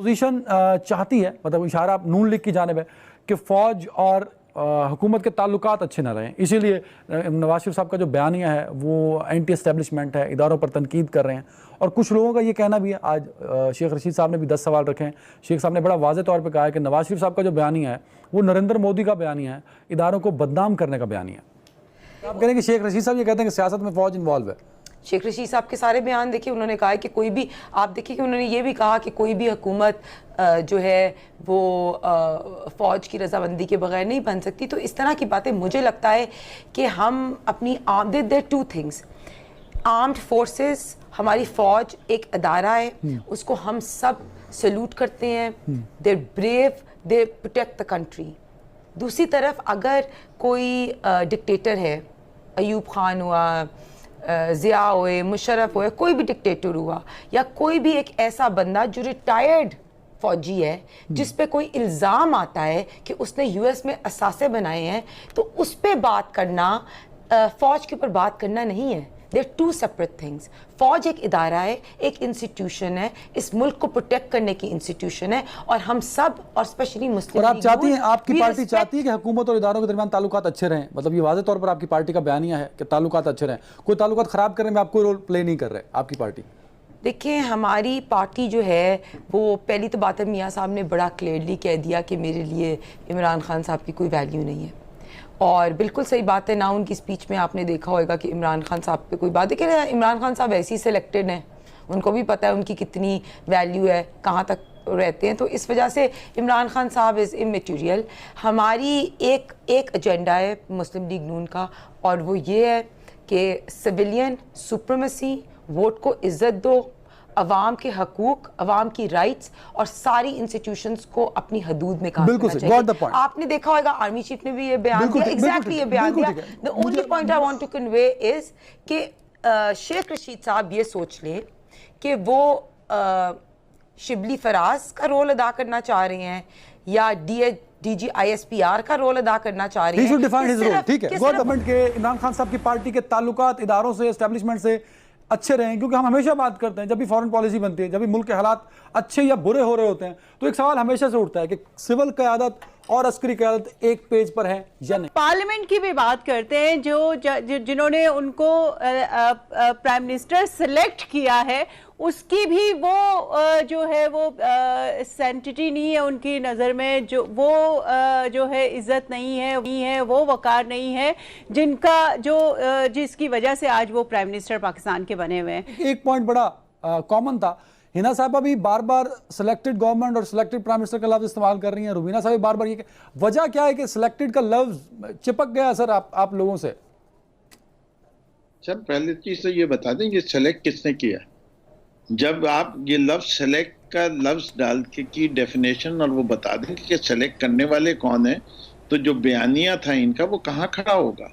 Position चाहती है, मतलब इशारा नून लीग की जानिब है कि फ़ौज और हुकूमत के ताल्लुकात अच्छे ना रहें, इसीलिए नवाज शरीफ साहब का जो बयानिया है वो एंटी एस्टेब्लिशमेंट है, इदारों पर तनकीद कर रहे हैं। और कुछ लोगों का ये कहना भी है, आज शेख रशीद साहब ने भी 10 सवाल रखे हैं। शेख साहब ने बड़ा वाज़े तौर पर कहा है कि नवाज शरीफ साहब का जो बयानिया है वो नरेंद्र मोदी का बयानिया है, इदारों को बदनाम करने का बयानिया है। आप कह रहे हैं कि शेख रशीद साहब ये कहते हैं कि सियासत में फ़ौज इन्वॉल्व है। शेख रशीद साहब के सारे बयान देखिए, उन्होंने कहा है कि कोई भी, आप देखिए कि उन्होंने ये भी कहा कि कोई भी हुकूमत जो है वो फ़ौज की रजामंदी के बगैर नहीं बन सकती। तो इस तरह की बातें मुझे लगता है कि हम अपनी there two things, armed forces, हमारी फ़ौज एक अदारा है, उसको हम सब सल्यूट करते हैं। They brave, they protect the country. दूसरी तरफ अगर कोई डिक्टेटर है, अयूब खान हुआ, ज़िया हुए, मुशर्रफ हुए, कोई भी डिक्टेटर हुआ, या कोई भी एक ऐसा बंदा जो रिटायर्ड फौजी है जिस पे कोई इल्ज़ाम आता है कि उसने यूएस में असासे बनाए हैं, तो उस पे बात करना, फ़ौज के ऊपर बात करना नहीं है। There two separate things. फौज एक इदारा है, एक इंस्टीट्यूशन है, इस मुल्क को प्रोटेक्ट करने की इंस्टीट्यूशन है, और हम सब, और स्पेशली मुस्लिम, और आप चाहती हैं, आपकी पार्टी चाहती है कि हुकूमत और इदारों के दरमियान ताल्लुकात अच्छे रहें, मतलब ये वाज़े तौर पर आपकी पार्टी का बयानिया है कि ताल्लुकात अच्छे रहें, कोई ताल्लुकात ख़राब करने में आप कोई रोल प्ले नहीं कर रहे आपकी पार्टी? देखिए, हमारी पार्टी जो है वो, पहली तो बात है, मियाँ साहब ने बड़ा क्लियरली कह दिया कि मेरे लिए इमरान खान साहब की कोई वैल्यू नहीं है, और बिल्कुल सही बात है ना। उनकी स्पीच में आपने देखा होगा कि इमरान खान साहब पे कोई बात है कि इमरान खान साहब ऐसे ही सिलेक्टेड हैं, उनको भी पता है उनकी कितनी वैल्यू है, कहाँ तक रहते हैं, तो इस वजह से इमरान खान साहब इज़ इमैटीरियल। हमारी एक एजेंडा है मुस्लिम लीग नून का, और वो ये है कि सिविलियन सुप्रीमेसी, वोट को इज्जत दो, अवाम के हकूक, अवाम की राइट्स, और सारी इंस्टीट्यूशंस को अपनी हदूद में काम करना चाहिए। आपने देखा होगा आर्मी चीफ ने भी ये बयान दिया, एग्जैक्टली ये बयान दिया। The only point I want to convey is कि शेख रशीद साहब ये सोच ले कि वो शिबली फराज का रोल अदा करना चाह रहे हैं या DGISPR का रोल अदा करना चाह रहे हैं। ठीक है, गवर्नमेंट के, इमरान खान साहब की पार्टी के ताल्लुकात इदारों से, एस्टेब्लिशमेंट से अच्छे रहें, क्योंकि हम हमेशा बात करते हैं जब भी फॉरेन पॉलिसी बनती है, जब भी मुल्क के हालात अच्छे या बुरे हो रहे होते हैं, तो एक सवाल हमेशा से उठता है कि सिविल क़यादत और अस्करी क़यादत एक पेज पर है या नहीं। पार्लियामेंट की भी बात करते हैं, जिन्होंने उनको प्राइम मिनिस्टर सेलेक्ट किया है, उसकी भी वो जो है वो सेंटिटी नहीं है उनकी नज़र में, जो वो जो है इज्जत नहीं है, वो वकार नहीं है जिसकी वजह से आज वो प्राइम मिनिस्टर पाकिस्तान के बने हुए हैं। एक पॉइंट बड़ा कॉमन था, हिना साहबा भी बार बार सिलेक्टेड गवर्नमेंट और सिलेक्टेड प्राइम मिनिस्टर का लफ्ज़ इस्तेमाल कर रही हैं, रुबीना साहब बार बार ये, वजह क्या है कि सिलेक्टेड का लफ्ज़ चिपक गया सर आप लोगों से? सर, पहले चीज तो ये बता दें कि सेलेक्ट किसने किया। जब आप ये लफ्ज सेलेक्ट का लफ्ज डाल के की डेफिनेशन और वो बता दें कि सेलेक्ट करने वाले कौन है, तो जो बयानिया था इनका वो कहाँ खड़ा होगा।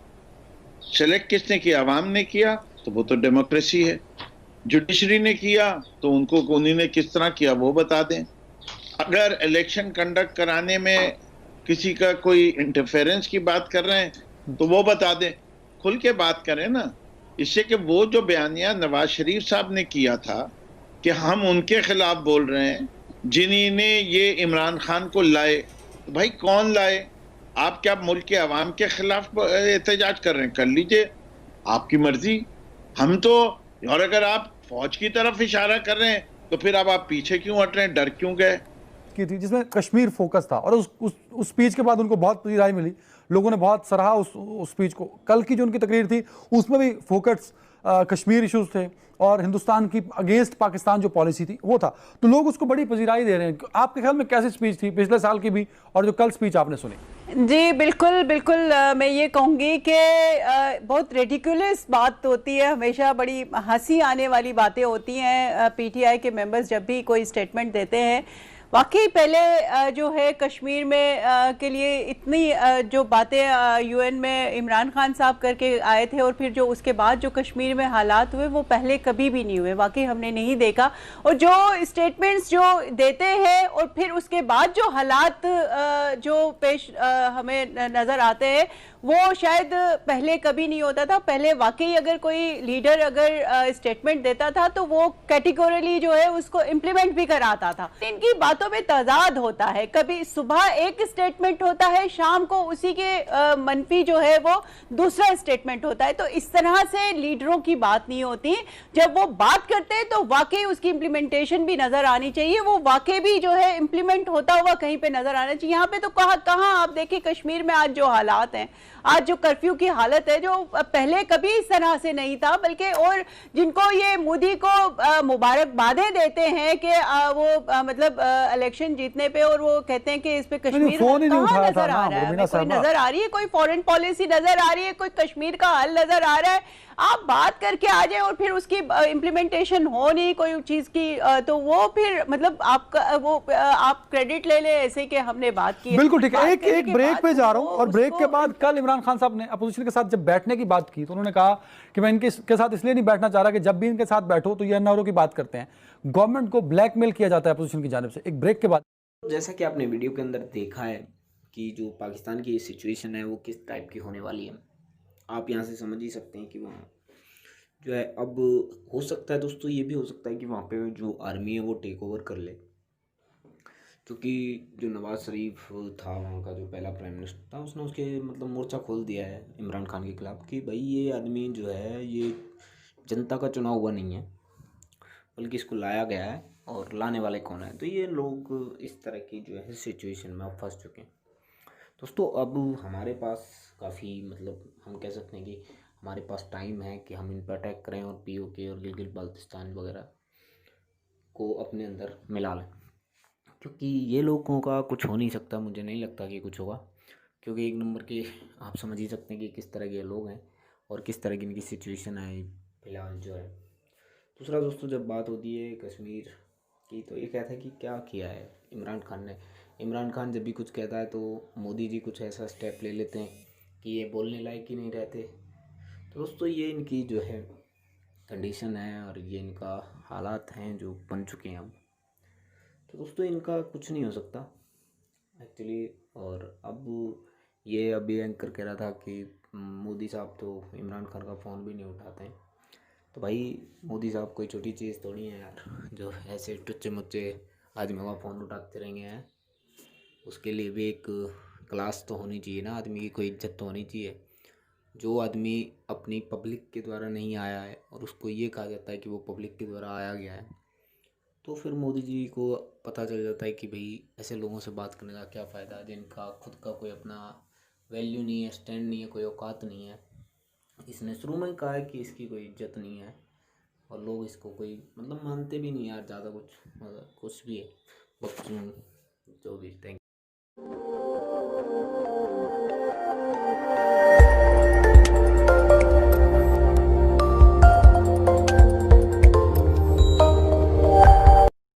सेलेक्ट किसने किया? अवाम ने किया, तो वो तो डेमोक्रेसी है। जुडिशरी ने किया, तो उनको उन्होंने किस तरह किया वो बता दें। अगर इलेक्शन कंडक्ट कराने में किसी का कोई इंटरफेरेंस की बात कर रहे हैं तो वो बता दें, खुल के बात करें ना। इससे कि वो जो बयानिया नवाज शरीफ साहब ने किया था कि हम उनके खिलाफ बोल रहे हैं जिन्होंने ये इमरान खान को लाए, तो भाई कौन लाए? आप क्या मुल्क के अवाम के खिलाफ एहतजाज कर रहे हैं? कर लीजिए, आपकी मर्जी। हम तो, और अगर आप फौज की तरफ इशारा कर रहे हैं तो फिर अब आप पीछे क्यों हट रहे हैं, डर क्यों गए? की थी जिसमें कश्मीर फोकस था, और उस स्पीच के बाद उनको बहुत राय मिली, लोगों ने बहुत सराहा उस स्पीच को। कल की जो उनकी तकरीर थी उसमें भी फोकस कश्मीर इश्यूज थे और हिंदुस्तान की अगेंस्ट पाकिस्तान जो पॉलिसी थी वो था, तो लोग उसको बड़ी पजीराई दे रहे हैं। आपके ख्याल में कैसी स्पीच थी पिछले साल की भी और जो कल स्पीच आपने सुनी? जी बिल्कुल बिल्कुल, मैं ये कहूँगी कि बहुत रेडिकुलस बात होती है, हमेशा बड़ी हंसी आने वाली बातें होती हैं पीटीआई के मेंबर्स जब भी कोई स्टेटमेंट देते हैं। वाकई पहले जो है कश्मीर में के लिए इतनी जो बातें यूएन में इमरान खान साहब करके आए थे और फिर जो उसके बाद जो कश्मीर में हालात हुए वो पहले कभी भी नहीं हुए, वाकई हमने नहीं देखा। और जो स्टेटमेंट्स जो देते हैं और फिर उसके बाद जो हालात जो पेश हमें नज़र आते हैं वो शायद पहले कभी नहीं होता था। पहले वाकई अगर कोई लीडर अगर स्टेटमेंट देता था तो वो कैटेगोरली जो है उसको इम्प्लीमेंट भी कराता था। इनकी बातों में तजाद होता है, कभी सुबह एक स्टेटमेंट होता है, शाम को उसी के मनफी जो है वो दूसरा स्टेटमेंट होता है। तो इस तरह से लीडरों की बात नहीं होती। जब वो बात करते हैं तो वाकई उसकी इम्प्लीमेंटेशन भी नजर आनी चाहिए, वो वाकई भी जो है इम्प्लीमेंट होता हुआ कहीं पे नजर आना चाहिए। यहाँ पे तो कहाँ आप देखिए कश्मीर में आज जो हालात हैं, आज जो कर्फ्यू की हालत है, जो पहले कभी इस तरह से नहीं था, बल्कि और जिनको ये मोदी को मुबारकबादें देते हैं कि वो मतलब इलेक्शन जीतने पे, और वो कहते हैं कि इस पे कश्मीर फोन ही नहीं कहाँ उठाया था नजर ना आ रहा है, रुबीना कोई साहबा। नजर आ रही है, कोई फॉरेन पॉलिसी नजर आ रही है, कोई कश्मीर का हल नजर आ रहा है? आप बात करके आ जाए और फिर उसकी इम्प्लीमेंटेशन हो नहीं कोई चीज की, तो वो फिर मतलब आपका वो आप क्रेडिट ले ले ऐसे कि हमने बात की है। बिल्कुल ठीक है। बात एक करने एक के ब्रेक बाद पे जा रहा हूं, वो और ब्रेक के उसको बाद कल इमरान खान साहब ने अपोजिशन के साथ जब बैठने की बात की तो उन्होंने कहा कि मैं इनके के साथ इसलिए नहीं बैठना चाह रहा कि जब भी इनके साथ बैठो तो ये एनआरओ की बात करते हैं, गवर्नमेंट को ब्लैकमेल किया जाता है अपोजिशन की जानिब से। एक ब्रेक के बाद जैसा कि आपने वीडियो के अंदर देखा है कि जो पाकिस्तान की सिचुएशन है वो किस टाइप की होने वाली है, आप यहाँ से समझ ही सकते हैं कि वहाँ जो है, अब हो सकता है दोस्तों ये भी हो सकता है कि वहाँ पे जो आर्मी है वो टेक ओवर कर ले, क्योंकि जो नवाज शरीफ था वहाँ का जो पहला प्राइम मिनिस्टर था, उसने उसके मतलब मोर्चा खोल दिया है इमरान खान के खिलाफ कि भाई ये आदमी जो है ये जनता का चुना हुआ नहीं है, बल्कि इसको लाया गया है और लाने वाले कौन है। तो ये लोग इस तरह की जो है सिचुएशन में अब फंस चुके हैं दोस्तों। अब हमारे पास काफ़ी मतलब हम कह सकते हैं कि हमारे पास टाइम है कि हम इन पर अटैक करें और पीओके और गिलगित बाल्टिस्तान वगैरह को अपने अंदर मिला लें, क्योंकि ये लोगों का कुछ हो नहीं सकता। मुझे नहीं लगता कि कुछ होगा, क्योंकि एक नंबर के आप समझ ही सकते हैं कि किस तरह के लोग हैं और किस तरह की इनकी सिचुएशन है फिलहाल जो है। दूसरा दोस्तों, जब बात होती है कश्मीर की तो ये कहता है कि क्या किया है इमरान खान ने। इमरान खान जब भी कुछ कहता है तो मोदी जी कुछ ऐसा स्टेप ले लेते हैं कि ये बोलने लायक ही नहीं रहते। तो दोस्तों ये इनकी जो है कंडीशन है और ये इनका हालात हैं जो बन चुके हैं अब। तो दोस्तों इनका कुछ नहीं हो सकता एक्चुअली। और अब ये अभी एंकर कह रहा था कि मोदी साहब तो इमरान खान का फ़ोन भी नहीं उठाते हैं। तो भाई मोदी साहब कोई छोटी चीज़ थोड़ी है यार, जो ऐसे टुच्चे मुच्चे आदमियों का फ़ोन उठाते रहेंगे हैं। उसके लिए भी एक क्लास तो होनी चाहिए ना, आदमी की कोई इज्जत तो होनी चाहिए। जो आदमी अपनी पब्लिक के द्वारा नहीं आया है और उसको ये कहा जाता है कि वो पब्लिक के द्वारा आया गया है, तो फिर मोदी जी को पता चल जाता है कि भाई ऐसे लोगों से बात करने का क्या फ़ायदा, जिनका खुद का कोई अपना वैल्यू नहीं है, स्टैंड नहीं है, कोई औकात नहीं है। इसने शुरू में कहा है कि इसकी कोई इज्जत नहीं है और लोग इसको कोई मतलब मानते भी नहीं यार ज़्यादा, कुछ मतलब कुछ भी है बकचोद जो भी। थैंक